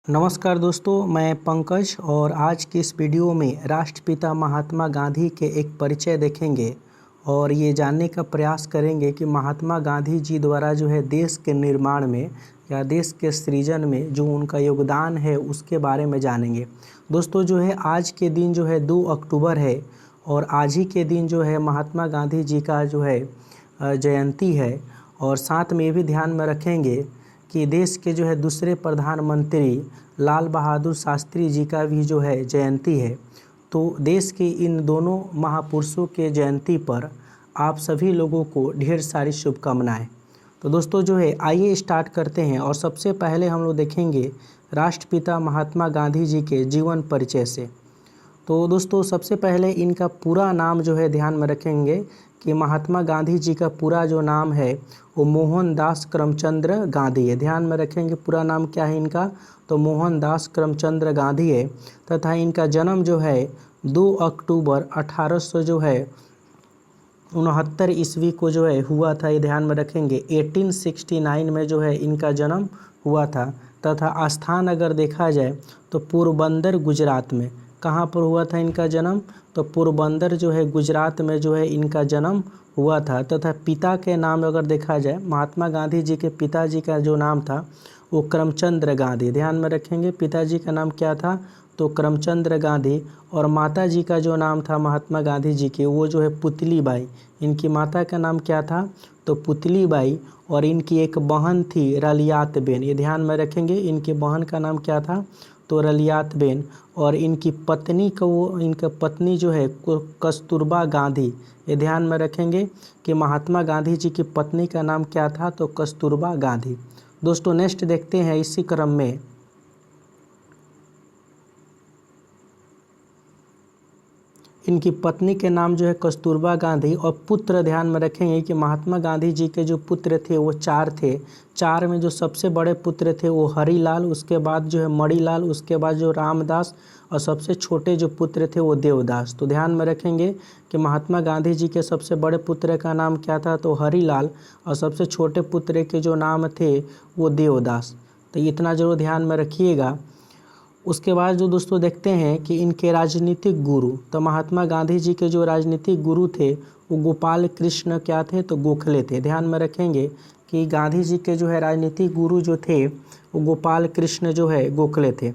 नमस्कार दोस्तों, मैं पंकज और आज की इस वीडियो में राष्ट्रपिता महात्मा गांधी के एक परिचय देखेंगे और ये जानने का प्रयास करेंगे कि महात्मा गांधी जी द्वारा जो है देश के निर्माण में या देश के सृजन में जो उनका योगदान है उसके बारे में जानेंगे। दोस्तों जो है आज के दिन जो है 2 अक्टूबर है और आज ही के दिन जो है महात्मा गांधी जी का जो है जयंती है। और साथ में ये भी ध्यान में रखेंगे कि देश के जो है दूसरे प्रधानमंत्री लाल बहादुर शास्त्री जी का भी जो है जयंती है। तो देश के इन दोनों महापुरुषों के जयंती पर आप सभी लोगों को ढेर सारी शुभकामनाएं। तो दोस्तों जो है आइए स्टार्ट करते हैं और सबसे पहले हम लोग देखेंगे राष्ट्रपिता महात्मा गांधी जी के जीवन परिचय से। तो दोस्तों सबसे पहले इनका पूरा नाम जो है ध्यान में रखेंगे कि महात्मा गांधी जी का पूरा जो नाम है वो मोहनदास करमचंद्र गांधी है। ध्यान में रखेंगे पूरा नाम क्या है इनका, तो मोहनदास करमचंद्र गांधी है। तथा इनका जन्म जो है 2 अक्टूबर 1800 जो है 69 ईस्वी को जो है हुआ था। ये ध्यान में रखेंगे 1869 में जो है इनका जन्म हुआ था। तथा स्थान अगर देखा जाए तो पोरबंदर गुजरात में। कहाँ पर हुआ था इनका जन्म, तो पोरबंदर जो है गुजरात में जो है इनका जन्म हुआ था। तथा पिता के नाम अगर देखा जाए, महात्मा गांधी जी के पिताजी का जो नाम था वो करमचंद्र गांधी। ध्यान में रखेंगे पिताजी का नाम क्या था, तो करमचंद्र गांधी। और माता जी का जो नाम था महात्मा गांधी जी के वो जो है पुतली बाई। इनकी माता का नाम क्या था, तो पुतली बाई। और इनकी एक बहन थी रलियात बेन। ये ध्यान में रखेंगे इनकी बहन का नाम क्या था, तो रलियात बेन। और इनकी पत्नी को इनका पत्नी जो है कस्तूरबा गांधी। ये ध्यान में रखेंगे कि महात्मा गांधी जी की पत्नी का नाम क्या था, तो कस्तूरबा गांधी। दोस्तों नेक्स्ट देखते हैं इसी क्रम में इनकी पत्नी के नाम जो है कस्तूरबा गांधी। और पुत्र ध्यान में रखेंगे कि महात्मा गांधी जी के जो पुत्र थे वो 4 थे। 4 में जो सबसे बड़े पुत्र थे वो हरिलाल, उसके बाद जो है मणिलाल, उसके बाद जो रामदास, और सबसे छोटे जो पुत्र थे वो देवदास। तो ध्यान में रखेंगे कि महात्मा गांधी जी के सबसे बड़े पुत्र का नाम क्या था, तो हरिलाल। और सबसे छोटे पुत्र के जो नाम थे वो देवदास। तो इतना जरूर ध्यान में रखिएगा। उसके बाद जो दोस्तों देखते हैं कि इनके राजनीतिक गुरु, तो महात्मा गांधी जी के जो राजनीतिक गुरु थे वो गोपाल कृष्ण क्या थे, तो गोखले थे। ध्यान में रखेंगे कि गांधी जी के जो है राजनीतिक गुरु जो थे वो गोपाल कृष्ण जो है गोखले थे।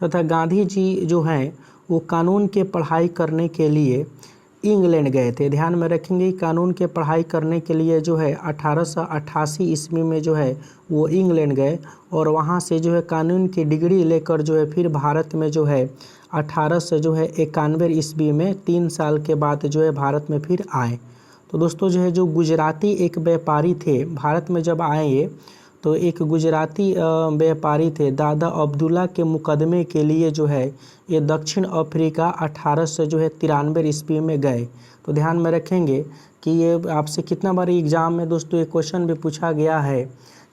तथा गांधी जी जो हैं वो कानून के पढ़ाई करने के लिए इंग्लैंड गए थे। ध्यान में रखेंगे कानून के पढ़ाई करने के लिए जो है 1888 ईस्वी में जो है वो इंग्लैंड गए और वहाँ से जो है कानून की डिग्री लेकर जो है फिर भारत में जो है 1891 ईस्वी में 3 साल के बाद जो है भारत में फिर आए। तो दोस्तों जो है जो गुजराती एक व्यापारी थे भारत में जब आए ये, तो एक गुजराती व्यापारी थे दादा अब्दुल्ला के मुकदमे के लिए जो है ये दक्षिण अफ्रीका 1893 ईस्वी में गए। तो ध्यान में रखेंगे कि ये आपसे कितना बार एग्जाम में दोस्तों ये क्वेश्चन भी पूछा गया है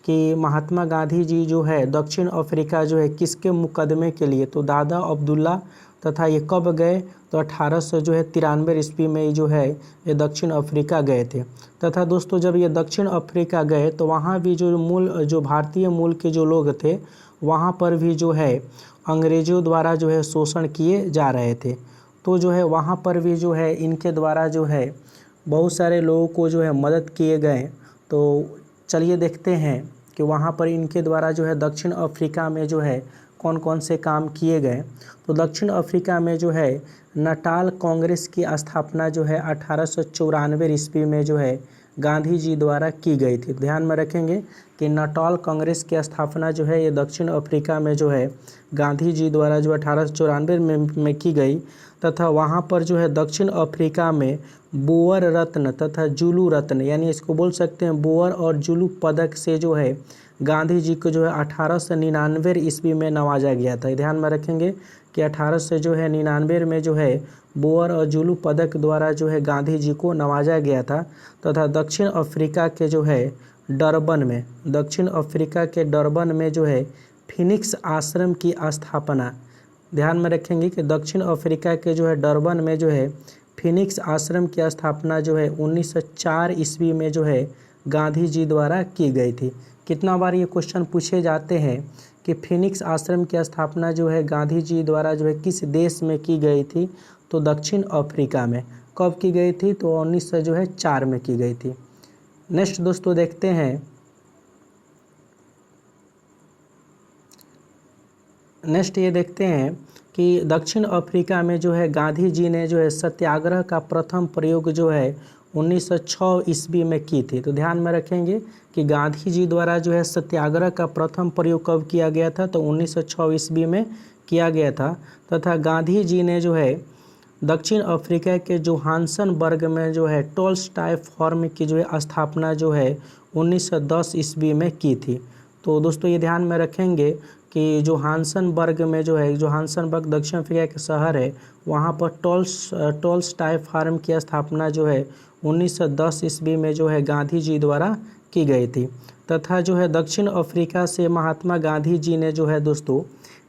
कि महात्मा गांधी जी जो है दक्षिण अफ्रीका जो है किसके मुकदमे के लिए, तो दादा अब्दुल्ला। तथा ये कब गए, तो 1893 ईस्वी में जो है ये दक्षिण अफ्रीका गए थे। तथा दोस्तों जब ये दक्षिण अफ्रीका गए तो वहाँ भी जो भारतीय मूल के जो लोग थे वहाँ पर भी जो है अंग्रेज़ों द्वारा जो है शोषण किए जा रहे थे। तो जो है वहाँ पर भी जो है इनके द्वारा जो है बहुत सारे लोगों को जो है मदद किए गए। तो चलिए देखते हैं कि वहाँ पर इनके द्वारा जो है दक्षिण अफ्रीका में जो है कौन कौन से काम किए गए। तो दक्षिण अफ्रीका में जो है नाटाल कांग्रेस की स्थापना जो है 1894 ईस्वी में जो है गांधी जी द्वारा की गई थी। ध्यान में रखेंगे कि नाटाल कांग्रेस की स्थापना जो है ये दक्षिण अफ्रीका में जो है गांधी जी द्वारा जो 1894 में की गई। तथा वहाँ पर जो है दक्षिण अफ्रीका में बोअर रत्न तथा जुलू रत्न, यानी इसको बोल सकते हैं बोअर और जुलू पदक से जो है गांधी जी को जो है 1899 ईस्वी में नवाजा गया था। ध्यान में रखेंगे कि 1899 में जो है बोअर और जुलू पदक द्वारा जो है गांधी जी को नवाजा गया था। तथा दक्षिण अफ्रीका के जो है दक्षिण अफ्रीका के डरबन में जो है फिनिक्स आश्रम की स्थापना। ध्यान में रखेंगे कि दक्षिण अफ्रीका के जो है डरबन में जो है फिनिक्स आश्रम की स्थापना जो है 1904 ईस्वी में जो है गांधी जी द्वारा की गई थी। कितना बार ये क्वेश्चन पूछे जाते हैं कि फिनिक्स आश्रम की स्थापना जो है गांधी जी द्वारा जो है किस देश में की गई थी, तो दक्षिण अफ्रीका में। कब की गई थी, तो 1904 में की गई थी। नेक्स्ट दोस्तों देखते हैं, नेक्स्ट ये देखते हैं कि दक्षिण अफ्रीका में जो है गांधी जी ने जो है सत्याग्रह का प्रथम प्रयोग जो है 1906 ईस्वी में की थी। तो ध्यान में रखेंगे कि गांधी जी द्वारा जो है सत्याग्रह का प्रथम प्रयोग कब किया गया था, तो 1906 ईस्वी में किया गया था। तथा गांधी जी ने जो है दक्षिण अफ्रीका के जोहान्सनबर्ग में जो है टोल्स्टॉय फॉर्म की जो है स्थापना जो है 1910 ईस्वी में की थी। तो दोस्तों ये ध्यान में रखेंगे कि जोहान्सनबर्ग में जो है, जोहान्सनबर्ग दक्षिण अफ्रीका के शहर है, वहाँ पर टोल्स्टॉय फार्म की स्थापना जो है 1910 ईस्वी में जो है गांधी जी द्वारा की गई थी। तथा जो है दक्षिण अफ्रीका से महात्मा गांधी जी ने जो है दोस्तों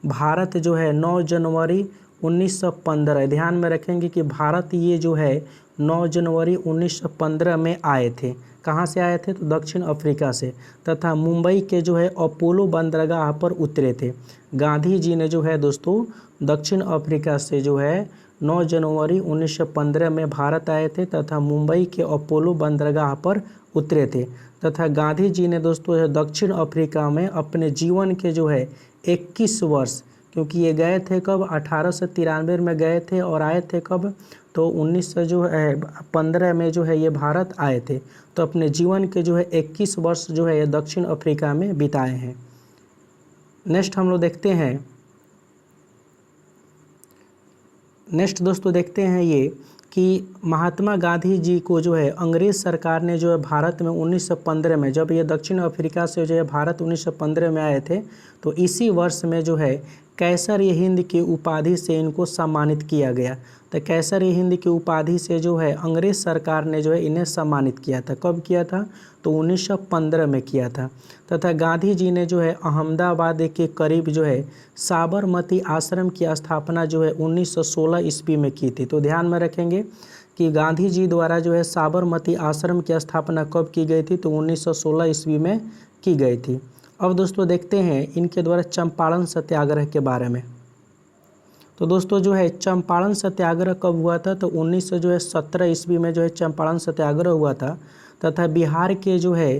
भारत जो है 9 जनवरी 1915, ध्यान में रखेंगे कि भारत ये जो है 9 जनवरी 1915 में आए थे। कहाँ से आए थे, तो दक्षिण अफ्रीका से। तथा मुंबई के जो है अपोलो बंदरगाह पर उतरे थे। गांधी जी ने जो है दोस्तों दक्षिण अफ्रीका से जो है 9 जनवरी 1915 में भारत आए थे तथा मुंबई के अपोलो बंदरगाह पर उतरे थे। तथा गांधी जी ने दोस्तों दक्षिण अफ्रीका में अपने जीवन के जो है 21 वर्ष, क्योंकि ये गए थे कब, 1893 में गए थे और आए थे कब, तो 1915 में जो है ये भारत आए थे। तो अपने जीवन के जो है 21 वर्ष जो है ये दक्षिण अफ्रीका में बिताए हैं। नेक्स्ट हम लोग देखते हैं, नेक्स्ट दोस्तों देखते हैं ये कि महात्मा गांधी जी को जो है अंग्रेज़ सरकार ने जो है भारत में 1915 में, जब ये दक्षिण अफ्रीका से जो है भारत 1915 में आए थे, तो इसी वर्ष में जो है कैसर-ए-हिंद की उपाधि से इनको सम्मानित किया गया। तो कैसर-ए-हिंद की उपाधि से जो है अंग्रेज़ सरकार ने जो है इन्हें सम्मानित किया था। कब किया था, तो 1915 में किया था। तथा गांधी जी ने जो है अहमदाबाद के करीब जो है साबरमती आश्रम की स्थापना जो है 1916 ईस्वी में की थी। तो ध्यान में रखेंगे कि गांधी जी द्वारा जो है साबरमती आश्रम की स्थापना कब की गई थी, तो 1916 ईस्वी में की गई थी। अब दोस्तों देखते हैं इनके द्वारा चंपारण सत्याग्रह के बारे में। तो दोस्तों जो है चंपारण सत्याग्रह कब हुआ था, तो 1917 ईस्वी में जो है चंपारण सत्याग्रह हुआ था। तथा बिहार के जो है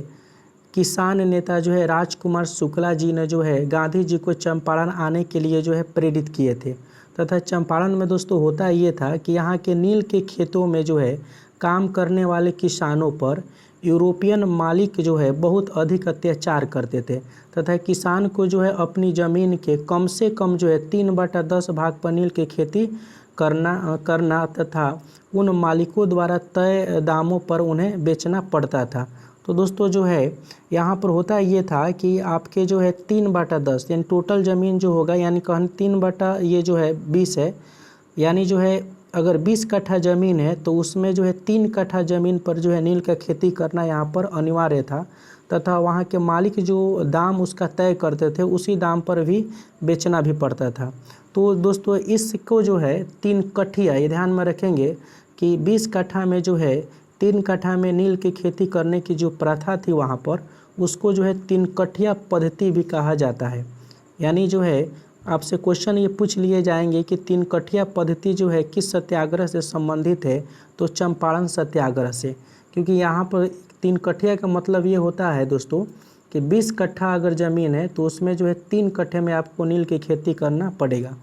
किसान नेता जो है राजकुमार शुक्ला जी ने जो है गांधी जी को चंपारण आने के लिए जो है प्रेरित किए थे। तथा चंपारण में दोस्तों होता ये था कि यहाँ के नील के खेतों में जो है काम करने वाले किसानों पर यूरोपियन मालिक जो है बहुत अधिक अत्याचार करते थे। तथा किसान को जो है अपनी ज़मीन के कम से कम जो है 3/10 भाग पर नील की खेती करना तथा उन मालिकों द्वारा तय दामों पर उन्हें बेचना पड़ता था। तो दोस्तों जो है यहाँ पर होता ये था कि आपके जो है 3/10 यानी टोटल ज़मीन जो होगा, यानी कहन 3 ये जो है 20 है, यानी जो है अगर 20 कट्ठा ज़मीन है तो उसमें जो है 3 कट्ठा ज़मीन पर जो है नील का खेती करना यहाँ पर अनिवार्य था। तथा वहाँ के मालिक जो दाम उसका तय करते थे उसी दाम पर भी बेचना भी पड़ता था। तो दोस्तों इसको जो है 3 कट्ठिया, ये ध्यान में रखेंगे कि 20 कट्ठा में जो है 3 कट्ठा में नील की खेती करने की जो प्रथा थी वहाँ पर, उसको जो है 3 कट्ठिया पद्धति भी कहा जाता है। यानी जो है आपसे क्वेश्चन ये पूछ लिए जाएंगे कि 3 कट्ठिया पद्धति जो है किस सत्याग्रह से संबंधित है, तो चंपारण सत्याग्रह से। क्योंकि यहाँ पर 3 कट्ठिया का मतलब ये होता है दोस्तों कि 20 कट्ठा अगर ज़मीन है तो उसमें जो है 3 कट्ठे में आपको नील की खेती करना पड़ेगा।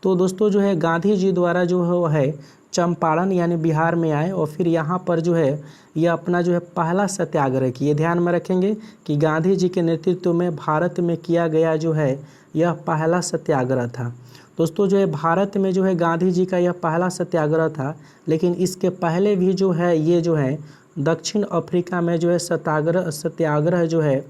तो दोस्तों जो है गांधी जी द्वारा जो है चंपारण यानी बिहार में आए और फिर यहाँ पर जो है यह अपना जो है पहला सत्याग्रह किए। ध्यान में रखेंगे कि गांधी जी के नेतृत्व में भारत में किया गया जो है यह पहला सत्याग्रह था। दोस्तों जो है भारत में जो है गांधी जी का यह पहला सत्याग्रह था, लेकिन इसके पहले भी जो है ये जो है दक्षिण अफ्रीका में जो है सत्याग्रह जो है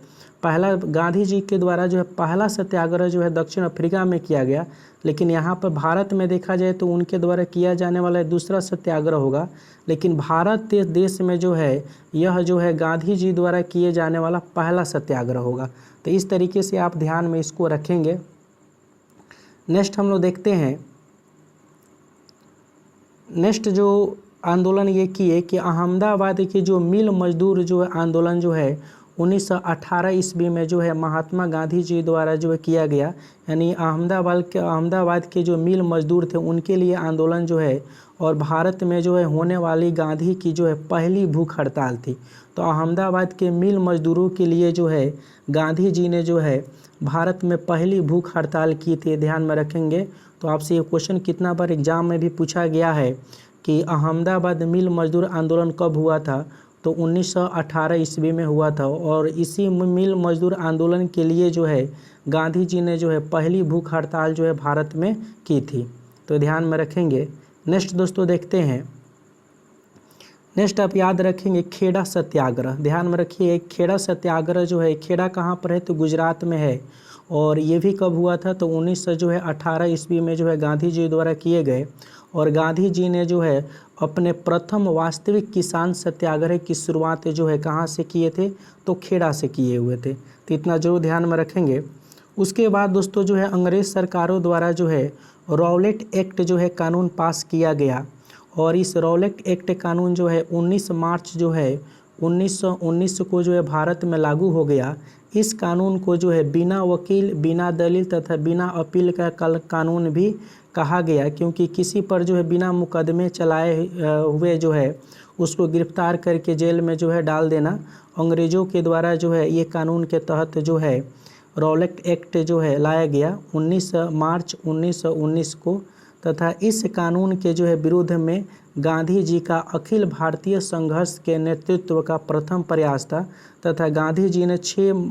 पहला गांधी जी के द्वारा जो है पहला सत्याग्रह जो है दक्षिण अफ्रीका में किया गया। लेकिन यहाँ पर भारत में देखा जाए तो उनके द्वारा किया जाने वाला दूसरा सत्याग्रह होगा। लेकिन भारत देश में जो है यह जो है गांधी जी द्वारा किए जाने वाला पहला सत्याग्रह होगा। तो इस तरीके से आप ध्यान में इसको रखेंगे। नेक्स्ट हम लोग देखते हैं, नेक्स्ट जो आंदोलन ये किए कि अहमदाबाद के जो मिल मजदूर जो है आंदोलन जो है 1918 ईस्वी में जो है महात्मा गांधी जी द्वारा जो है किया गया। यानी अहमदाबाद के जो मिल मजदूर थे उनके लिए आंदोलन जो है, और भारत में जो है होने वाली गांधी की जो है पहली भूख हड़ताल थी। तो अहमदाबाद के मिल मजदूरों के लिए जो है गांधी जी ने जो है भारत में पहली भूख हड़ताल की थी, ध्यान में रखेंगे। तो आपसे ये क्वेश्चन कितना बार एग्जाम में भी पूछा गया है कि अहमदाबाद मिल मजदूर आंदोलन कब हुआ था, तो 1918 ईस्वी में हुआ था। और इसी मिल मजदूर आंदोलन के लिए जो है गांधी जी ने जो है पहली भूख हड़ताल जो है भारत में की थी, तो ध्यान में रखेंगे। नेक्स्ट दोस्तों देखते हैं, नेक्स्ट आप याद रखेंगे खेड़ा सत्याग्रह। ध्यान में रखिए खेड़ा सत्याग्रह जो है, खेड़ा कहाँ पर है, तो गुजरात में है। और ये भी कब हुआ था, तो 1918 ईस्वी में जो है गांधी जी द्वारा किए गए। और गांधी जी ने जो है अपने प्रथम वास्तविक किसान सत्याग्रह की शुरुआत जो है कहाँ से किए थे, तो खेड़ा से किए हुए थे। तो इतना जरूर ध्यान में रखेंगे। उसके बाद दोस्तों जो है अंग्रेज़ सरकारों द्वारा जो है रॉलेट एक्ट जो है कानून पास किया गया। और इस रॉलेट एक्ट कानून जो है 19 मार्च जो है 1919 को जो है भारत में लागू हो गया। इस कानून को जो है बिना वकील, बिना दलील तथा बिना अपील का कानून भी कहा गया, क्योंकि किसी पर जो है बिना मुकदमे चलाए हुए जो है उसको गिरफ्तार करके जेल में जो है डाल देना अंग्रेज़ों के द्वारा जो है ये कानून के तहत जो है रॉलेट एक्ट जो है लाया गया 19 मार्च 1919 को। तथा इस कानून के जो है विरोध में गांधी जी का अखिल भारतीय संघर्ष के नेतृत्व का प्रथम प्रयास था। तथा गांधी जी ने 6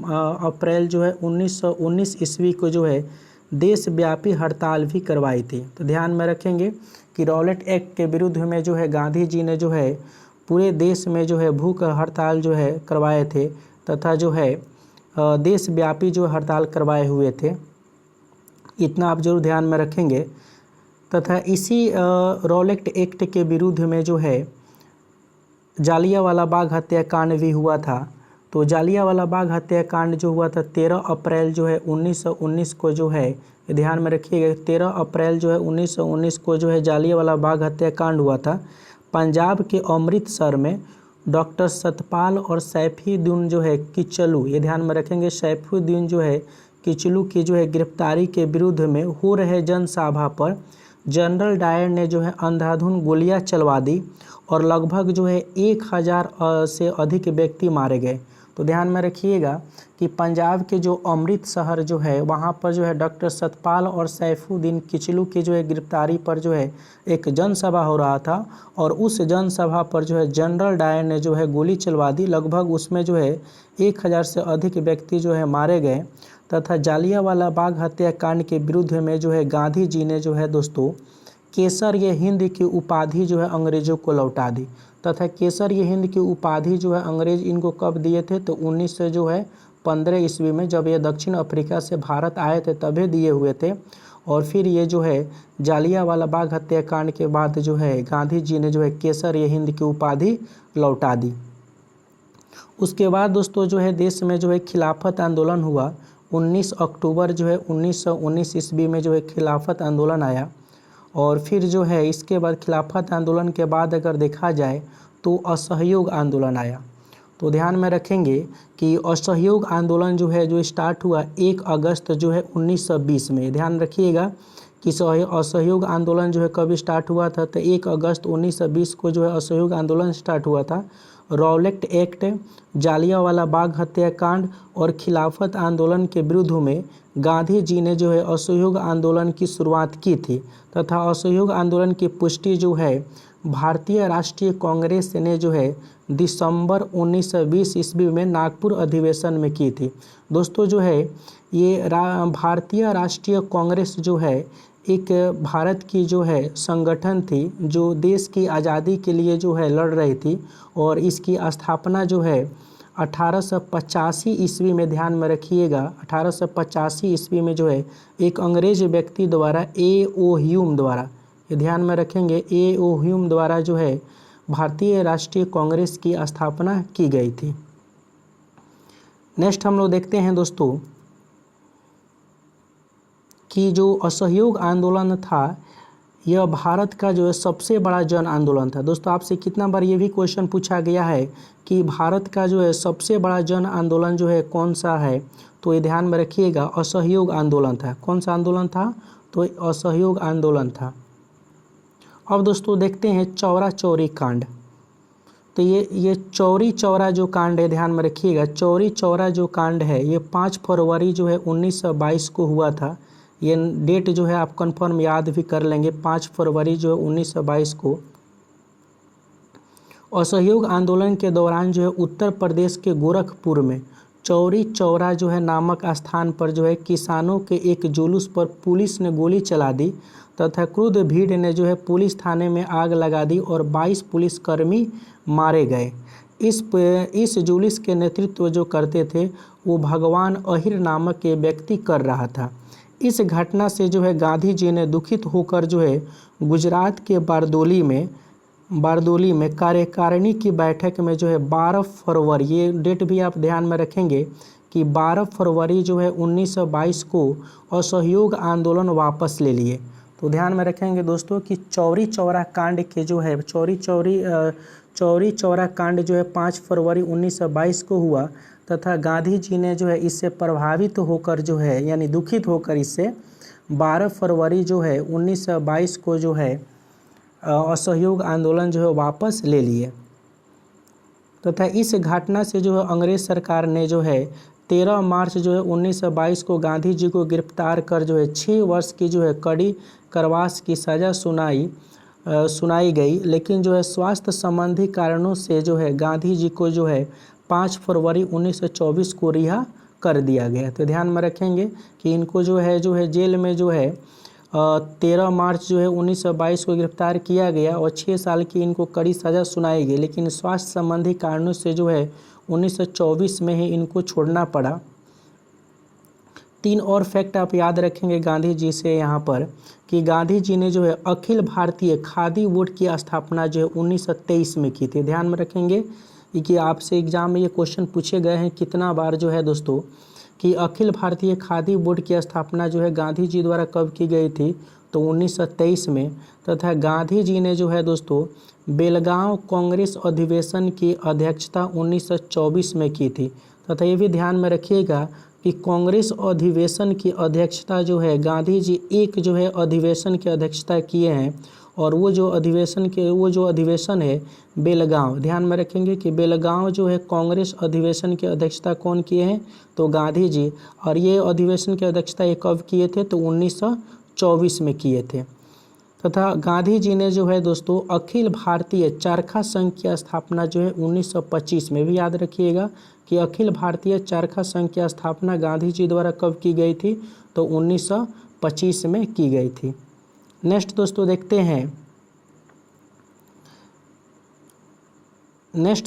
अप्रैल जो है 1919 ईस्वी को जो है देशव्यापी हड़ताल भी करवाई थी। तो ध्यान में रखेंगे कि रॉलेट एक्ट के विरुद्ध में जो है गांधी जी ने जो है पूरे देश में जो है भूख हड़ताल जो है करवाए थे, तथा जो है देशव्यापी जो हड़ताल करवाए हुए थे। इतना आप जरूर ध्यान में रखेंगे। तथा इसी रॉलेट एक्ट के विरुद्ध में जो है जालियांवाला बाग हत्याकांड भी हुआ था। तो जालियांवाला बाग हत्याकांड जो हुआ था 13 अप्रैल जो है 1919 को जो है, ध्यान में रखिएगा 13 अप्रैल जो है 1919 को जो है जालियांवाला बाग हत्याकांड हुआ था। पंजाब के अमृतसर में डॉक्टर सतपाल और सैफुद्दीन जो है किचलू, ये ध्यान में रखेंगे, सैफुद्दीन जो है किचलू की जो है गिरफ्तारी के विरुद्ध में हो रहे जनसभा पर जनरल डायर ने जो है अंधाधुंध गोलियां चलवा दी और लगभग जो है 1000 से अधिक व्यक्ति मारे गए। तो ध्यान में रखिएगा कि पंजाब के जो अमृत शहर जो है वहाँ पर जो है डॉक्टर सतपाल और सैफुद्दीन किचलू की जो है गिरफ्तारी पर जो है एक जनसभा हो रहा था, और उस जनसभा पर जो है जनरल डायर ने जो है गोली चलवा दी। लगभग उसमें जो है 1000 से अधिक व्यक्ति जो है मारे गए। तथा जालियांवाला बाग हत्याकांड के विरुद्ध में जो है गांधी जी ने जो है दोस्तों केसर-ए-हिंद की उपाधि जो है अंग्रेज़ों को लौटा दी। तथा केसर-ए-हिंद की उपाधि जो है अंग्रेज़ इनको कब दिए थे, तो 1915 ईस्वी में जब ये दक्षिण अफ्रीका से भारत आए थे तभी दिए हुए थे। और फिर ये जो है जालियांवाला बाग हत्याकांड के बाद जो है गांधी जी ने जो है केसर-ए-हिंद की उपाधि लौटा दी। उसके बाद दोस्तों जो है देश में जो है खिलाफत आंदोलन हुआ। 19 अक्टूबर जो है 1919 ईस्वी में जो है खिलाफत आंदोलन आया। और फिर जो है इसके बाद खिलाफत आंदोलन के बाद अगर देखा जाए तो असहयोग आंदोलन आया। तो ध्यान में रखेंगे कि असहयोग आंदोलन जो है जो स्टार्ट हुआ 1 अगस्त जो है 1920 में। ध्यान रखिएगा कि असहयोग आंदोलन जो है कब स्टार्ट हुआ था, तो 1 अगस्त 1920 को जो है असहयोग आंदोलन स्टार्ट हुआ था। रॉलेट एक्ट, जालियांवाला बाग हत्याकांड और खिलाफत आंदोलन के विरुद्ध में गांधी जी ने जो है असहयोग आंदोलन की शुरुआत की थी। तथा असहयोग आंदोलन की पुष्टि जो है भारतीय राष्ट्रीय कांग्रेस ने जो है दिसंबर 1920 ईस्वी में नागपुर अधिवेशन में की थी। दोस्तों जो है ये भारतीय राष्ट्रीय कांग्रेस जो है एक भारत की जो है संगठन थी जो देश की आज़ादी के लिए जो है लड़ रही थी। और इसकी स्थापना जो है 1885 ईस्वी में, ध्यान में रखिएगा 1885 ईस्वी में जो है एक अंग्रेज व्यक्ति द्वारा A.O. ह्यूम द्वारा, ये ध्यान में रखेंगे, A.O. ह्यूम द्वारा जो है भारतीय राष्ट्रीय कांग्रेस की स्थापना की गई थी। नेक्स्ट हम लोग देखते हैं दोस्तों कि जो असहयोग आंदोलन था यह भारत का जो है सबसे बड़ा जन आंदोलन था। दोस्तों आपसे कितना बार ये भी क्वेश्चन पूछा गया है कि भारत का जो है सबसे बड़ा जन आंदोलन जो है कौन सा है, तो ये ध्यान में रखिएगा, असहयोग आंदोलन था। कौन सा आंदोलन था, तो असहयोग आंदोलन था। अब दोस्तों देखते हैं चौरा चौरी कांड। तो ये चौरी चौरा जो कांड है, ध्यान में रखिएगा, चौरी चौरा जो कांड है ये 5 फरवरी जो है 1922 को हुआ था। ये डेट जो है आप कंफर्म याद भी कर लेंगे, 5 फरवरी जो है 1922 को। असहयोग आंदोलन के दौरान जो है उत्तर प्रदेश के गोरखपुर में चौरी चौरा जो है नामक स्थान पर जो है किसानों के एक जुलूस पर पुलिस ने गोली चला दी तथा क्रुद्ध भीड़ ने जो है पुलिस थाने में आग लगा दी और 22 पुलिसकर्मी मारे गए। इस जुलूस के नेतृत्व जो करते थे वो भगवान अहिर नामक के व्यक्ति कर रहा था। इस घटना से जो है गांधी जी ने दुखित होकर जो है गुजरात के बारदोली में कार्यकारिणी की बैठक में जो है 12 फरवरी, ये डेट भी आप ध्यान में रखेंगे कि 12 फरवरी जो है 1922 को असहयोग आंदोलन वापस ले लिए। तो ध्यान में रखेंगे दोस्तों कि चौरी चौरा कांड के जो है चौरी चौरा कांड जो है 5 फरवरी 1922 को हुआ तथा गांधी जी ने जो है इससे प्रभावित होकर जो है यानी दुखित होकर इससे 12 फरवरी जो है 1922 को जो है असहयोग आंदोलन जो है वापस ले लिए तथा इस घटना से जो है अंग्रेज सरकार ने जो है 13 मार्च जो है 1922 को गांधी जी को गिरफ्तार कर जो है 6 वर्ष की जो है कड़ी कारावास की सज़ा सुनाई गई। लेकिन जो है स्वास्थ्य संबंधी कारणों से जो है गांधी जी को जो है 5 फरवरी 1924 को रिहा कर दिया गया। तो ध्यान में रखेंगे कि इनको जो है जेल में जो है 13 मार्च जो है 1922 को गिरफ्तार किया गया और 6 साल की इनको कड़ी सज़ा सुनाई गई, लेकिन स्वास्थ्य संबंधी कारणों से जो है 1924 में ही इनको छोड़ना पड़ा। 3 और फैक्ट आप याद रखेंगे गांधी जी से यहाँ पर कि गांधी जी ने जो है अखिल भारतीय खादी बोर्ड की स्थापना जो है 1923 में की थी। ध्यान में रखेंगे कि आपसे एग्जाम में ये क्वेश्चन पूछे गए हैं कितना बार जो है दोस्तों कि अखिल भारतीय खादी बोर्ड की स्थापना जो है गांधी जी द्वारा कब की गई थी, तो 1923 में। तथा गांधी जी ने जो है दोस्तों बेलगांव कांग्रेस अधिवेशन की अध्यक्षता 1924 में की थी। तथा ये भी ध्यान में रखिएगा कि कांग्रेस अधिवेशन की अध्यक्षता जो है गांधी जी एक जो है अधिवेशन की अध्यक्षता किए हैं और वो जो अधिवेशन है बेलगांव। ध्यान में रखेंगे कि बेलगांव जो है कांग्रेस अधिवेशन की अध्यक्षता कौन किए हैं, तो गांधी जी। और ये अधिवेशन की अध्यक्षता ये कब किए थे, तो 1924 में किए थे। तथा गांधी जी ने जो है दोस्तों अखिल भारतीय चरखा संघ की स्थापना जो है 1925 में, भी याद रखिएगा कि अखिल भारतीय चरखा संघ की स्थापना गांधी जी द्वारा कब की गई थी, तो 1925 में की गई थी। नेक्स्ट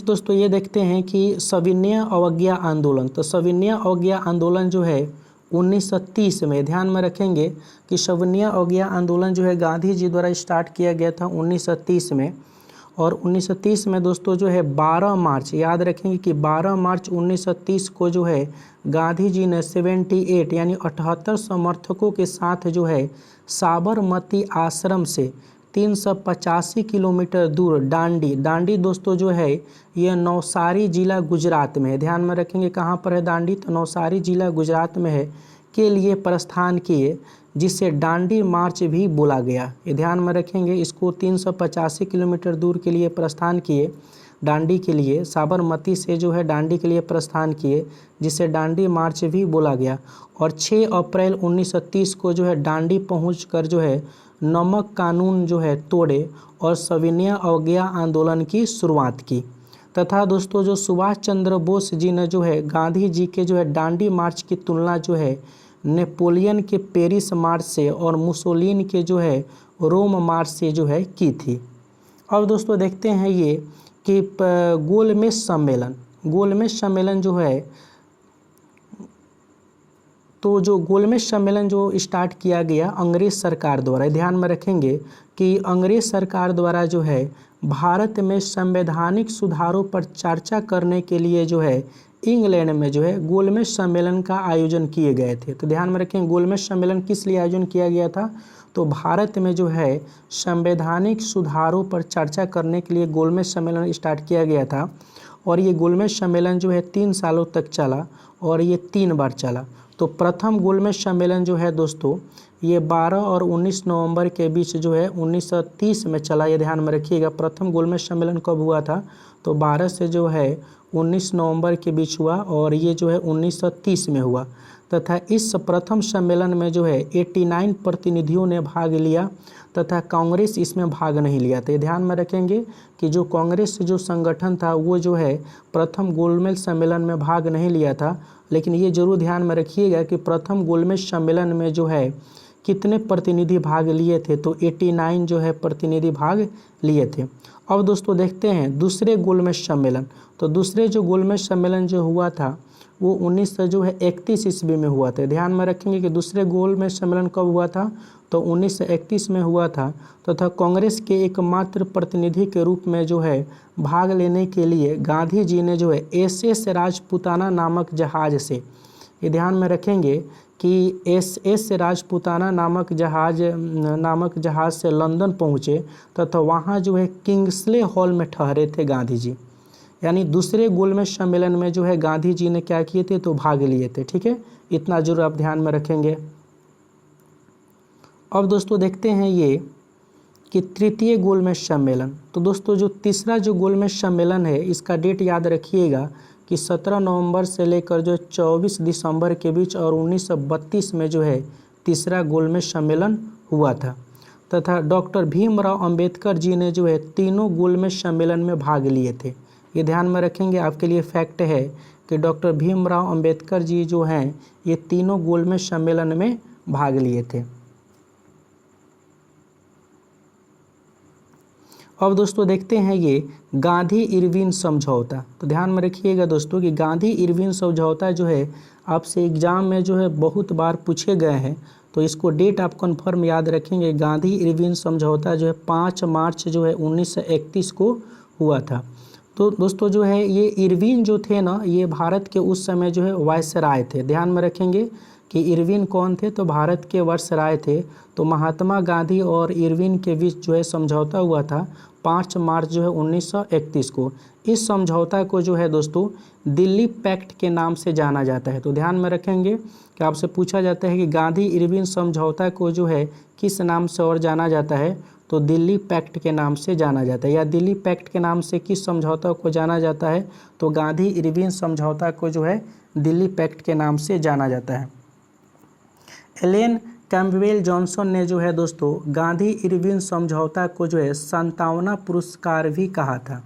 दोस्तों ये देखते हैं कि सविनय अवज्ञा आंदोलन। तो सविनय अवज्ञा आंदोलन जो है 1930 में, ध्यान में रखेंगे कि सविनय अवज्ञा आंदोलन जो है गांधी जी द्वारा स्टार्ट किया गया था 1930 में। और 1930 में दोस्तों जो है 12 मार्च, याद रखेंगे कि 12 मार्च 1930 को जो है गांधी जी ने 78 यानी 78 समर्थकों के साथ जो है साबरमती आश्रम से 385 किलोमीटर दूर दांडी दोस्तों जो है यह नवसारी जिला गुजरात में है। ध्यान में रखेंगे कहाँ पर है दांडी, तो नवसारी जिला गुजरात में है, के लिए प्रस्थान किए, जिसे दांडी मार्च भी बोला गया। ये ध्यान में रखेंगे, इसको 385 किलोमीटर दूर के लिए प्रस्थान किए दांडी के लिए, साबरमती से जो है दांडी के लिए प्रस्थान किए, जिसे दांडी मार्च भी बोला गया। और 6 अप्रैल 1930 को जो है दांडी पहुंचकर जो है नमक कानून जो है तोड़े और सविनय अवज्ञा आंदोलन की शुरुआत की। तथा दोस्तों जो सुभाष चंद्र बोस जी ने जो है गांधी जी के जो है दांडी मार्च की तुलना जो है नेपोलियन के पेरिस मार्च से और मुसोलिनी के जो है रोम मार्च से जो है की थी। अब दोस्तों देखते हैं ये कि गोलमेज सम्मेलन जो है, तो जो गोलमेज सम्मेलन जो स्टार्ट किया गया अंग्रेज सरकार द्वारा, ध्यान में रखेंगे कि अंग्रेज सरकार द्वारा जो है भारत में संवैधानिक सुधारों पर चर्चा करने के लिए जो है इंग्लैंड में जो है गोलमेज सम्मेलन का आयोजन किए गए थे। तो ध्यान में रखें, गोलमेज सम्मेलन किस लिए आयोजन किया गया था? तो भारत में जो है संवैधानिक सुधारों पर चर्चा करने के लिए गोलमेज सम्मेलन स्टार्ट किया गया था। और ये गोलमेज सम्मेलन जो है 3 सालों तक चला और ये 3 बार चला। तो प्रथम गोलमेज सम्मेलन जो है दोस्तों ये 12 और 19 नवंबर के बीच जो है 1930 में चला। ये ध्यान में रखिएगा, प्रथम गोलमेज सम्मेलन कब हुआ था? तो 12 से जो है 19 नवंबर के बीच हुआ और ये जो है 1930 में हुआ। तथा इस प्रथम सम्मेलन में जो है 89 प्रतिनिधियों ने भाग लिया तथा कांग्रेस इसमें भाग नहीं लिया। तो ये ध्यान में रखेंगे कि जो कांग्रेस जो संगठन था वो जो है प्रथम गोलमेज सम्मेलन में भाग नहीं लिया था। लेकिन ये जरूर ध्यान में रखिएगा कि प्रथम गोलमेज सम्मेलन में जो है कितने प्रतिनिधि भाग लिए थे? तो 89 जो है प्रतिनिधि भाग लिए थे। अब दोस्तों देखते हैं दूसरे गोलमेज सम्मेलन। तो दूसरे जो गोलमेज सम्मेलन जो हुआ था वो 1931 ईस्वी में हुआ था। ध्यान में रखेंगे कि दूसरे गोलमेज सम्मेलन कब हुआ था? तो 1931 में हुआ था। तथा कांग्रेस के एकमात्र प्रतिनिधि के रूप में जो है भाग लेने के लिए गांधी जी ने जो है SS राजपूताना नामक जहाज़ से, ये ध्यान में रखेंगे कि SS राजपूताना नामक जहाज़ से लंदन पहुँचे तथा वहाँ जो है किंग्सले हॉल में ठहरे थे गांधी जी। यानी दूसरे गोलमेज सम्मेलन में जो है गांधी जी ने क्या किए थे? तो भाग लिए थे। ठीक है, इतना जरूर आप ध्यान में रखेंगे। अब दोस्तों देखते हैं ये कि तृतीय गोलमेज सम्मेलन। तो दोस्तों जो तीसरा जो गोलमेज सम्मेलन है इसका डेट याद रखिएगा कि 17 नवंबर से लेकर जो 24 दिसंबर के बीच और 1932 में जो है तीसरा गोलमेज सम्मेलन हुआ था। तथा डॉक्टर भीमराव अंबेडकर जी ने जो है तीनों गोलमेज सम्मेलन में भाग लिए थे। ये ध्यान में रखेंगे, आपके लिए फैक्ट है कि डॉक्टर भीमराव अंबेडकर जी जो हैं ये तीनों गोलमेज सम्मेलन में भाग लिए थे। अब दोस्तों देखते हैं ये गांधी इरविन समझौता। तो ध्यान में रखिएगा दोस्तों कि गांधी इरविन समझौता जो है आपसे एग्जाम में जो है बहुत बार पूछे गए हैं। तो इसको डेट आप कन्फर्म याद रखेंगे। गांधी इरविन समझौता जो है 5 मार्च जो है 1931 को हुआ था। तो दोस्तों जो है ये इरविन जो थे ना ये भारत के उस समय जो है वायसराय थे। ध्यान में रखेंगे कि इरविन कौन थे? तो भारत के वायसराय थे। तो महात्मा गांधी और इरविन के बीच जो है समझौता हुआ था 5 मार्च जो है 1931 को। इस समझौता को जो है दोस्तों दिल्ली पैक्ट के नाम से जाना जाता है। तो ध्यान में रखेंगे कि आपसे पूछा जाता है कि गांधी इरविन समझौता को जो है किस नाम से और जाना जाता है? तो दिल्ली पैक्ट के नाम से जाना जाता है। या दिल्ली पैक्ट के नाम से किस समझौता को जाना जाता है? तो गांधी इरविन समझौता को जो है दिल्ली पैक्ट के नाम से जाना जाता है। एलेन कैम्पबेल जॉनसन ने जो है दोस्तों गांधी इरविन समझौता को जो है सांत्वना पुरस्कार भी कहा था।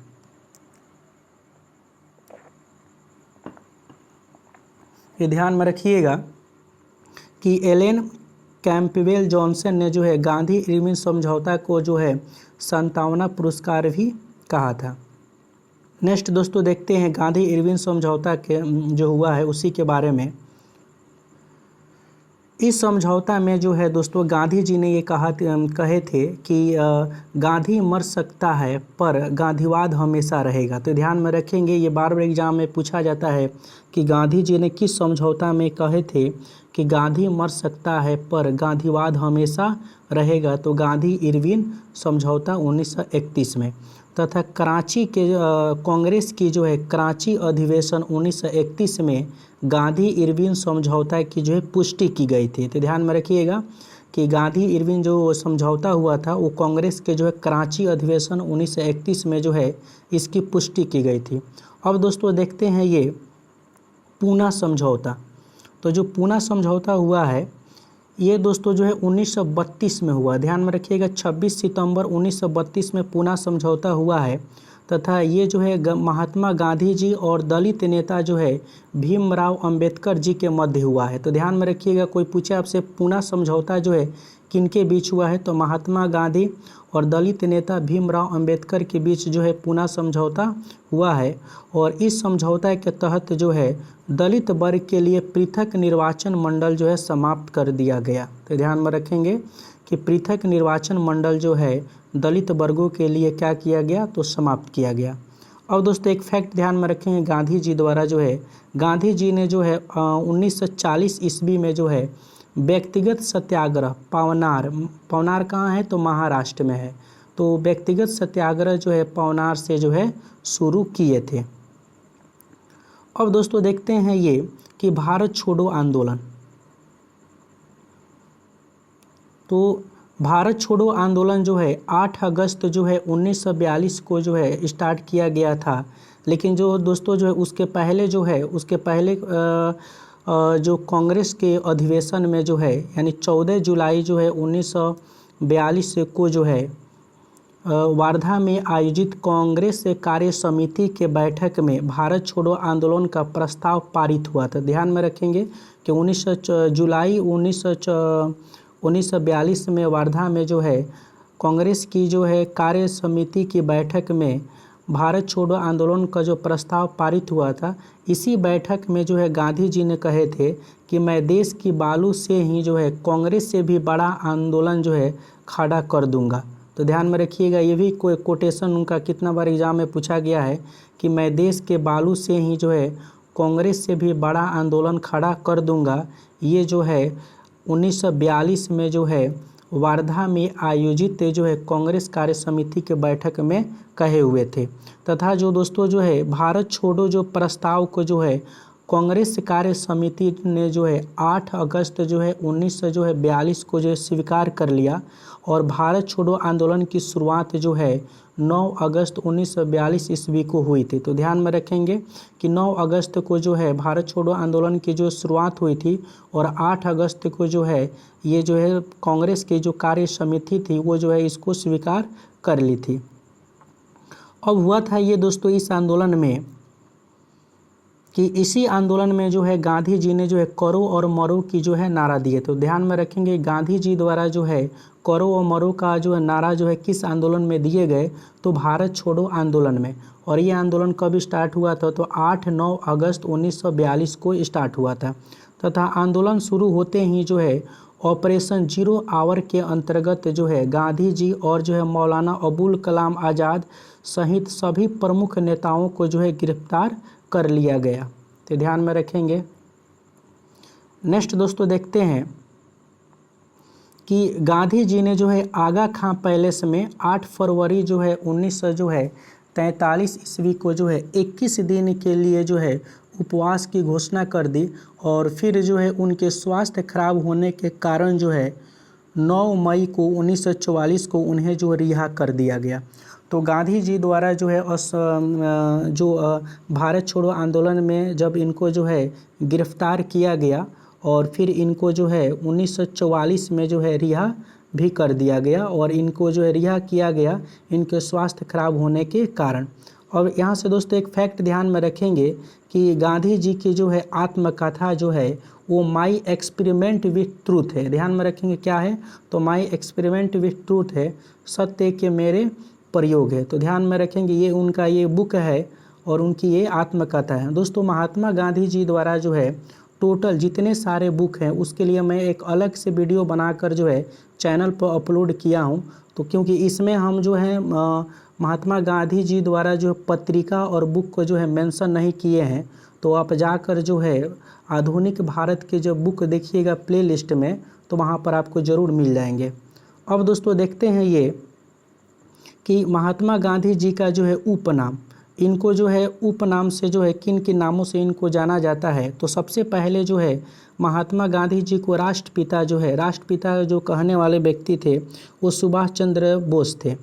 ये ध्यान में रखिएगा कि एलेन कैम्पबेल जॉनसन ने जो है गांधी इरविन समझौता को जो है सांत्वना पुरस्कार भी कहा था। नेक्स्ट दोस्तों देखते हैं गांधी इरविन समझौता के जो हुआ है उसी के बारे में। इस समझौता में जो है दोस्तों गांधी जी ने ये कहे थे कि गांधी मर सकता है पर गांधीवाद हमेशा रहेगा। तो ध्यान में रखेंगे, ये बार बार एग्जाम में पूछा जाता है कि गांधी जी ने किस समझौता में कहे थे कि गांधी मर सकता है पर गांधीवाद हमेशा रहेगा। तो गांधी इरविन समझौता 1931 में। तथा कराची के कांग्रेस की जो है कराची अधिवेशन 1931 में गांधी इरविन समझौता की जो है पुष्टि की गई थी। तो ध्यान में रखिएगा कि गांधी इरविन जो समझौता हुआ था वो कांग्रेस के जो है कराची अधिवेशन 1931 में जो है इसकी पुष्टि की गई थी। अब दोस्तों देखते हैं ये पूना समझौता। तो जो पूना समझौता हुआ है ये दोस्तों जो है 1932 में हुआ। ध्यान में रखिएगा 26 सितंबर 1932 में पूना समझौता हुआ है। तथा ये जो है महात्मा गांधी जी और दलित नेता जो है भीमराव अंबेडकर जी के मध्य हुआ है। तो ध्यान में रखिएगा, कोई पूछे आपसे पूना समझौता जो है किनके बीच हुआ है? तो महात्मा गांधी और दलित नेता भीमराव अंबेडकर के बीच जो है पूना समझौता हुआ है। और इस समझौता के तहत जो है दलित वर्ग के लिए पृथक निर्वाचन मंडल जो है समाप्त कर दिया गया। तो ध्यान में रखेंगे कि पृथक निर्वाचन मंडल जो है दलित वर्गों के लिए क्या किया गया? तो समाप्त किया गया। अब दोस्तों एक फैक्ट ध्यान में रखेंगे, गांधी जी द्वारा जो है, गांधी जी ने जो है 1940 ईस्वी में जो है व्यक्तिगत सत्याग्रह पवनार कहाँ है तो महाराष्ट्र में है, तो व्यक्तिगत सत्याग्रह जो है पवनार से जो है शुरू किए थे। अब दोस्तों देखते हैं ये कि भारत छोड़ो आंदोलन, तो भारत छोड़ो आंदोलन जो है 8 अगस्त जो है 1942 को जो है स्टार्ट किया गया था। लेकिन जो दोस्तों जो है उसके पहले जो कांग्रेस के अधिवेशन में जो है यानी 14 जुलाई जो है 1942 को जो है वार्धा में आयोजित कांग्रेस कार्य समिति के बैठक में भारत छोड़ो आंदोलन का प्रस्ताव पारित हुआ था। ध्यान में रखेंगे कि 19 जुलाई 1942 में वार्धा में जो है कांग्रेस की जो है कार्य समिति की बैठक में भारत छोड़ो आंदोलन का जो प्रस्ताव पारित हुआ था, इसी बैठक में जो है गांधी जी ने कहे थे कि मैं देश की बालू से ही जो है कांग्रेस से भी बड़ा आंदोलन जो है खड़ा कर दूंगा। तो ध्यान में रखिएगा, ये भी कोई कोटेशन उनका कितना बार एग्जाम में पूछा गया है कि मैं देश के बालू से ही जो है कांग्रेस से भी बड़ा आंदोलन खड़ा कर दूंगा। ये जो है 1942 में जो है वार्धा में आयोजित जो है कांग्रेस कार्य समिति के बैठक में कहे हुए थे। तथा जो दोस्तों जो है भारत छोड़ो जो प्रस्ताव को जो है कांग्रेस कार्य समिति ने जो है 8 अगस्त जो है 1942 को जो है स्वीकार कर लिया और भारत छोड़ो आंदोलन की शुरुआत जो है 9 अगस्त 1942 ईस्वी को हुई थी। तो ध्यान में रखेंगे कि 9 अगस्त को जो है भारत छोड़ो आंदोलन की जो शुरुआत हुई थी और 8 अगस्त को जो है ये जो है कांग्रेस की जो कार्य समिति थी वो जो है इसको स्वीकार कर ली थी। अब हुआ था ये दोस्तों इस आंदोलन में कि इसी आंदोलन में जो है गांधी जी ने जो है करो और मरो की जो है नारा दिए। तो ध्यान में रखेंगे गांधी जी द्वारा जो है करो और मरो का जो है नारा जो है किस आंदोलन में दिए गए तो भारत छोड़ो आंदोलन में। और ये आंदोलन कब स्टार्ट हुआ था तो 8-9 अगस्त 1942 को स्टार्ट हुआ था। तथा आंदोलन शुरू होते ही जो है ऑपरेशन 0 आवर के अंतर्गत जो है गांधी जी और जो है मौलाना अबुल कलाम आज़ाद सहित सभी प्रमुख नेताओं को जो है गिरफ्तार कर लिया गया। तो ध्यान में रखेंगे। नेक्स्ट दोस्तों देखते हैं कि गांधी जी ने जो है आगा खां पैलेस में 8 फरवरी जो है 1943 ईस्वी को जो है 21 दिन के लिए जो है उपवास की घोषणा कर दी और फिर जो है उनके स्वास्थ्य खराब होने के कारण जो है 9 मई को 1944 को उन्हें जो रिहा कर दिया गया। तो गांधी जी द्वारा जो है भारत छोड़ो आंदोलन में जब इनको जो है गिरफ्तार किया गया और फिर इनको जो है 1944 में जो है रिहा भी कर दिया गया और इनको जो है रिहा किया गया इनके स्वास्थ्य खराब होने के कारण। और यहाँ से दोस्तों एक फैक्ट ध्यान में रखेंगे कि गांधी जी की जो है आत्मकथा जो है वो माई एक्सपेरिमेंट विथ ट्रूथ है। ध्यान में रखेंगे क्या है तो माई एक्सपेरिमेंट विथ ट्रूथ है, सत्य के मेरे प्रयोग है। तो ध्यान में रखेंगे ये उनका ये बुक है और उनकी ये आत्मकथा है। दोस्तों महात्मा गांधी जी द्वारा जो है टोटल जितने सारे बुक हैं उसके लिए मैं एक अलग से वीडियो बनाकर जो है चैनल पर अपलोड किया हूँ। तो क्योंकि इसमें हम जो है महात्मा गांधी जी द्वारा जो पत्रिका और बुक को जो है मेंशन नहीं किए हैं, तो आप जाकर जो है आधुनिक भारत के जो बुक देखिएगा प्लेलिस्ट में तो वहाँ पर आपको ज़रूर मिल जाएंगे। अब दोस्तों देखते हैं ये कि महात्मा गांधी जी का जो है उपनाम, इनको जो है उपनाम से जो है किन किन नामों से इनको जाना जाता है। तो सबसे पहले जो है महात्मा गांधी जी को राष्ट्रपिता जो कहने वाले व्यक्ति थे वो सुभाष चंद्र बोस थे।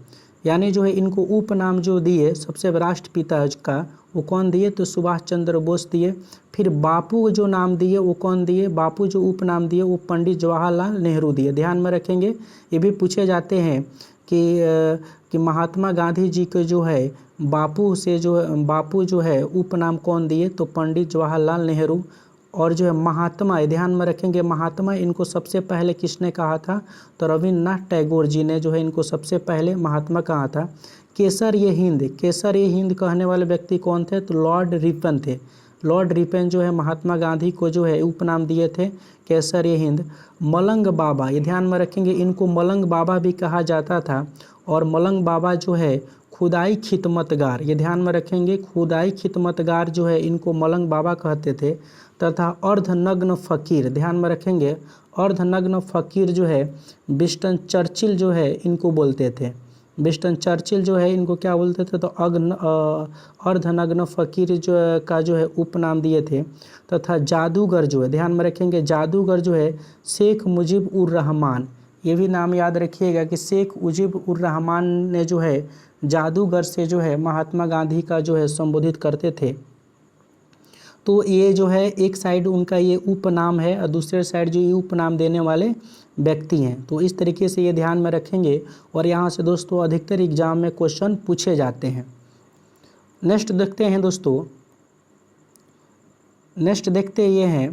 यानी जो है इनको उपनाम जो दिए सबसे राष्ट्रपिता का वो कौन दिए तो सुभाष चंद्र बोस दिए। फिर बापू जो नाम दिए वो कौन दिए, बापू जो उपनाम दिए वो पंडित जवाहरलाल नेहरू दिए। ध्यान में रखेंगे ये भी पूछे जाते हैं कि महात्मा गांधी जी के जो है बापू जो है उपनाम कौन दिए तो पंडित जवाहरलाल नेहरू। और जो है महात्मा, ध्यान में रखेंगे महात्मा इनको सबसे पहले किसने कहा था तो रविन्द्रनाथ टैगोर जी ने जो है इनको सबसे पहले महात्मा कहा था। केसर ये हिंद कहने वाले व्यक्ति कौन थे तो लॉर्ड रिपन थे। लॉर्ड रिपन जो है महात्मा गांधी को जो है उपनाम दिए थे केसर ये हिंद। मलंग बाबा, ये ध्यान में रखेंगे इनको मलंग बाबा भी कहा जाता था और मलंग बाबा जो है खुदाई खिदमतगार, ये ध्यान में रखेंगे, खुदाई खिदमतगार जो है इनको मलंग बाबा कहते थे। तथा अर्धनग्न फ़कीर, ध्यान में रखेंगे, अर्धनग्न फ़कीर जो है विंस्टन चर्चिल जो है इनको बोलते थे। विंस्टन चर्चिल जो है इनको क्या बोलते थे, तो अर्धनग्न फ़कीर जो का जो है उपनाम दिए थे। तथा जादूगर जो है, ध्यान में रखेंगे, जादूगर जो है शेख मुजीब उर रहमान, ये भी नाम याद रखिएगा कि शेख मुजीब उर रहमान ने जो है जादूगर से जो है महात्मा गांधी का जो है संबोधित करते थे। तो ये जो है एक साइड उनका ये उपनाम है और दूसरे साइड जो ये उपनाम देने वाले व्यक्ति हैं। तो इस तरीके से ये ध्यान में रखेंगे और यहाँ से दोस्तों अधिकतर एग्जाम में क्वेश्चन पूछे जाते हैं। नेक्स्ट देखते हैं दोस्तों, नेक्स्ट देखते ये हैं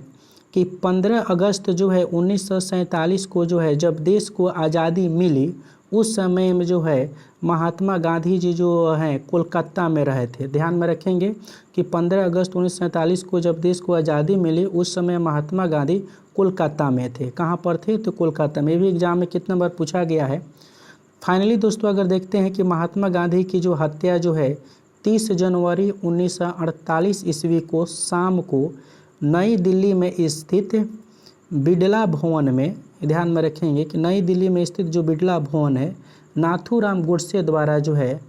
कि 15 अगस्त जो है 1947 को जो है जब देश को आज़ादी मिली, उस समय में जो है महात्मा गांधी जी जो हैं कोलकाता में रहे थे। ध्यान में रखेंगे कि 15 अगस्त 1947 को जब देश को आज़ादी मिली, उस समय महात्मा गांधी कोलकाता में थे। कहाँ पर थे, तो कोलकाता में। भी एग्जाम में कितने बार पूछा गया है। फाइनली दोस्तों अगर देखते हैं कि महात्मा गांधी की जो हत्या जो है 30 जनवरी 1948 ईस्वी को शाम को नई दिल्ली में स्थित बिड़ला भवन में, ध्यान में रखेंगे कि नई दिल्ली में स्थित जो बिड़ला भवन है, नाथूराम गोडसे द्वारा जो है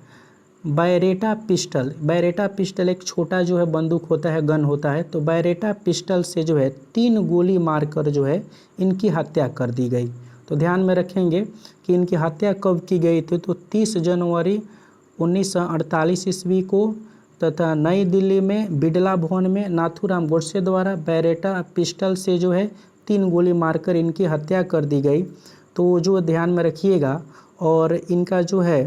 बैरेटा पिस्टल, बैरेटा पिस्टल एक छोटा जो है बंदूक होता है, गन होता है, तो बैरेटा पिस्टल से जो है 3 गोली मारकर जो है इनकी हत्या कर दी गई। तो ध्यान में रखेंगे कि इनकी हत्या कब की गई थी, तो 30 जनवरी 1948 ईस्वी को, तथा नई दिल्ली में बिड़ला भवन में नाथूराम गोडसे द्वारा बैरेटा पिस्टल से जो है 3 गोली मारकर इनकी हत्या कर दी गई। तो जो ध्यान में रखिएगा, और इनका जो है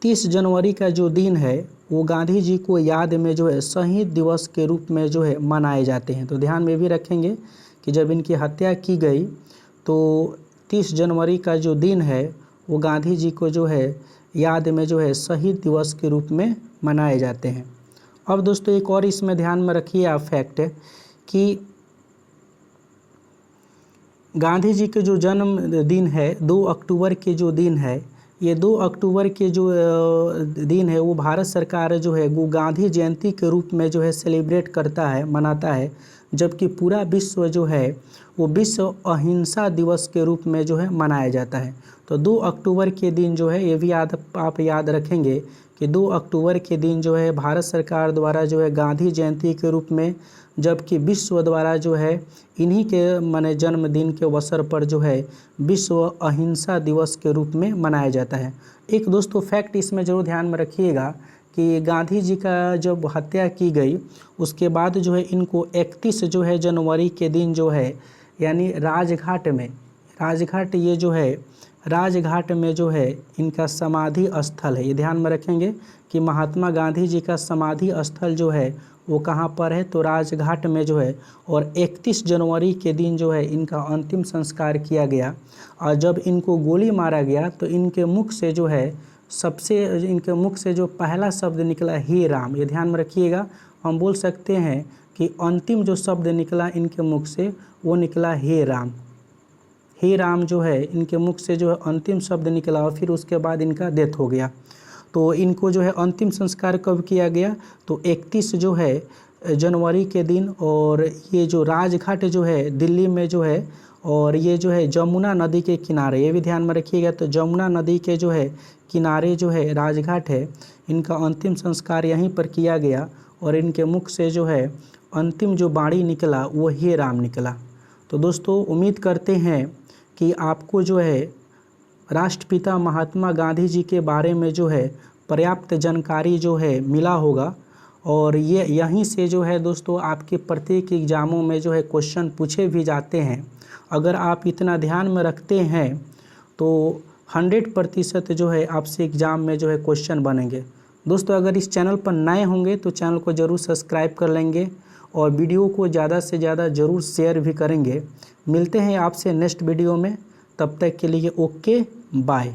30 जनवरी का जो दिन है वो गांधी जी को याद में जो है शहीद दिवस के रूप में जो है मनाए जाते हैं। तो ध्यान में भी रखेंगे कि जब इनकी हत्या की गई तो 30 जनवरी का जो दिन है वो गांधी जी को जो है याद में जो है शहीद दिवस के रूप में मनाए जाते हैं। अब दोस्तों एक और इसमें ध्यान में रखिए आप फैक्ट कि गांधी जी के जो जन्म दिन है 2 अक्टूबर के जो दिन है, ये 2 अक्टूबर के जो दिन है वो भारत सरकार जो है वो गांधी जयंती के रूप में जो है सेलिब्रेट करता है, मनाता है, जबकि पूरा विश्व जो है वो विश्व अहिंसा दिवस के रूप में जो है मनाया जाता है। तो 2 अक्टूबर के दिन जो है ये भी आप याद रखेंगे कि 2 अक्टूबर के दिन जो है भारत सरकार द्वारा जो है गांधी जयंती के रूप में, जबकि विश्व द्वारा जो है इन्हीं के माने जन्मदिन के अवसर पर जो है विश्व अहिंसा दिवस के रूप में मनाया जाता है। एक दोस्तों फैक्ट इसमें जरूर ध्यान में रखिएगा कि गांधी जी का जब हत्या की गई उसके बाद जो है इनको 31 जो है जनवरी के दिन जो है यानी राजघाट में, राजघाट ये जो है राजघाट में जो है इनका समाधि स्थल है। ये ध्यान में रखेंगे कि महात्मा गांधी जी का समाधि स्थल जो है वो कहाँ पर है, तो राजघाट में जो है। और 31 जनवरी के दिन जो है इनका अंतिम संस्कार किया गया। और जब इनको गोली मारा गया तो इनके मुख से जो है इनके मुख से जो पहला शब्द निकला हे राम। ये ध्यान में रखिएगा, हम बोल सकते हैं कि अंतिम जो शब्द निकला इनके मुख से वो निकला हे राम। हे राम जो है इनके मुख से जो है अंतिम शब्द निकला और फिर उसके बाद इनका डेथ हो गया। तो इनको जो है अंतिम संस्कार कब किया गया, तो 31 जो है जनवरी के दिन। और ये जो राजघाट जो है दिल्ली में जो है, और ये जो है जमुना नदी के किनारे, ये भी ध्यान में रखिएगा। तो जमुना नदी के जो है किनारे जो है राजघाट है, इनका अंतिम संस्कार यहीं पर किया गया। और इनके मुख से जो है अंतिम जो बाणी निकला वो हे राम निकला। तो दोस्तों उम्मीद करते हैं कि आपको जो है राष्ट्रपिता महात्मा गांधी जी के बारे में जो है पर्याप्त जानकारी जो है मिला होगा। और ये यहीं से जो है दोस्तों आपके प्रत्येक एग्ज़ामों में जो है क्वेश्चन पूछे भी जाते हैं। अगर आप इतना ध्यान में रखते हैं तो 100% जो है आपसे एग्ज़ाम में जो है क्वेश्चन बनेंगे। दोस्तों अगर इस चैनल पर नए होंगे तो चैनल को ज़रूर सब्सक्राइब कर लेंगे और वीडियो को ज़्यादा से ज़्यादा ज़रूर शेयर भी करेंगे। मिलते हैं आपसे नेक्स्ट वीडियो में, तब तक के लिए ओके बाय।